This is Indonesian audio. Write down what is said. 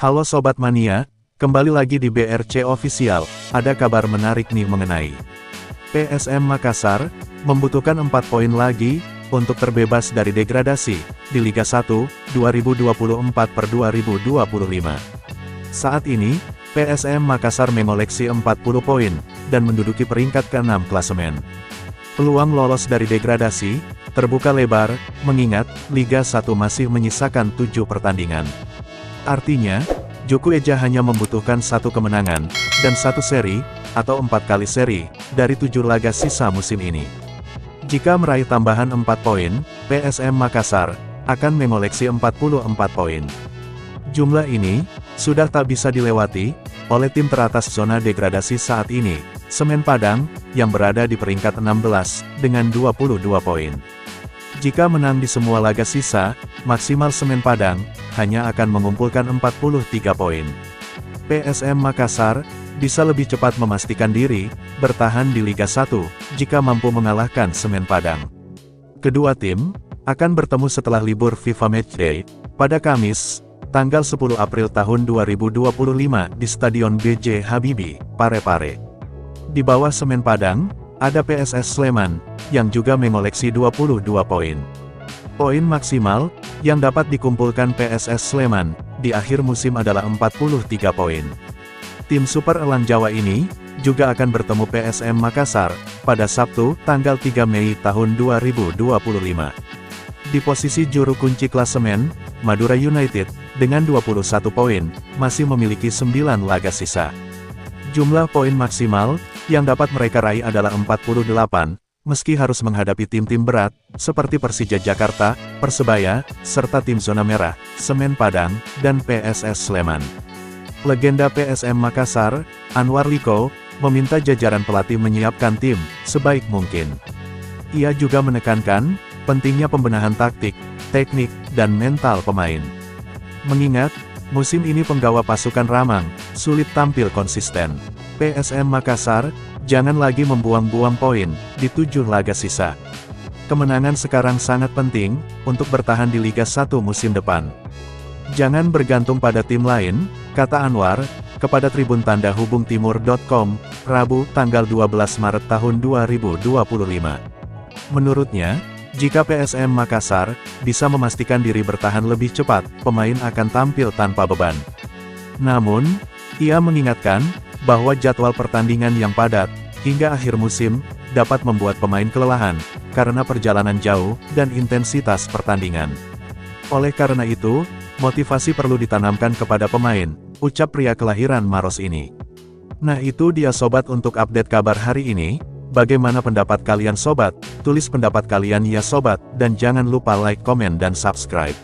Halo Sobat Mania, kembali lagi di BRC Official. Ada kabar menarik nih mengenai PSM Makassar, membutuhkan 4 poin lagi, untuk terbebas dari degradasi, di Liga 1, 2024/2025. Saat ini, PSM Makassar mengoleksi 40 poin, dan menduduki peringkat ke-6 klasemen. Peluang lolos dari degradasi, terbuka lebar, mengingat, Liga 1 masih menyisakan 7 pertandingan. Artinya, Juku Eja hanya membutuhkan 1 kemenangan, dan 1 seri, atau 4 kali seri, dari 7 laga sisa musim ini. Jika meraih tambahan 4 poin, PSM Makassar, akan mengoleksi 44 poin. Jumlah ini, sudah tak bisa dilewati, oleh tim teratas zona degradasi saat ini, Semen Padang, yang berada di peringkat 16, dengan 22 poin. Jika menang di semua laga sisa, maksimal Semen Padang, hanya akan mengumpulkan 43 poin. PSM Makassar, bisa lebih cepat memastikan diri, bertahan di Liga 1, jika mampu mengalahkan Semen Padang. Kedua tim, akan bertemu setelah libur FIFA Matchday, pada Kamis, tanggal 10 April tahun 2025 di Stadion B.J. Habibie, Parepare. Di bawah Semen Padang, ada PSS Sleman, yang juga mengoleksi 22 poin. Poin maksimal, yang dapat dikumpulkan PSS Sleman, di akhir musim adalah 43 poin. Tim Super Elang Jawa ini, juga akan bertemu PSM Makassar, pada Sabtu, tanggal 3 Mei tahun 2025. Di posisi juru kunci klasemen, Madura United, dengan 21 poin, masih memiliki 9 laga sisa. Jumlah poin maksimal, yang dapat mereka raih adalah 48, meski harus menghadapi tim-tim berat, seperti Persija Jakarta, Persebaya, serta tim zona merah, Semen Padang, dan PSS Sleman. Legenda PSM Makassar, Anwar Liko, meminta jajaran pelatih menyiapkan tim, sebaik mungkin. Ia juga menekankan, pentingnya pembenahan taktik, teknik, dan mental pemain. Mengingat, musim ini penggawa pasukan Ramang, sulit tampil konsisten. PSM Makassar, jangan lagi membuang-buang poin, di 7 laga sisa. Kemenangan sekarang sangat penting, untuk bertahan di Liga 1 musim depan. Jangan bergantung pada tim lain, kata Anwar, kepada Tribun Tanda Hubung Timur.com, Rabu, tanggal 12 Maret tahun 2025. Menurutnya, jika PSM Makassar, bisa memastikan diri bertahan lebih cepat, pemain akan tampil tanpa beban. Namun, ia mengingatkan, bahwa jadwal pertandingan yang padat, hingga akhir musim, dapat membuat pemain kelelahan, karena perjalanan jauh, dan intensitas pertandingan. Oleh karena itu, motivasi perlu ditanamkan kepada pemain, ucap pria kelahiran Maros ini. Nah itu dia sobat untuk update kabar hari ini, bagaimana pendapat kalian sobat? Tulis pendapat kalian ya sobat, dan jangan lupa like, komen dan subscribe.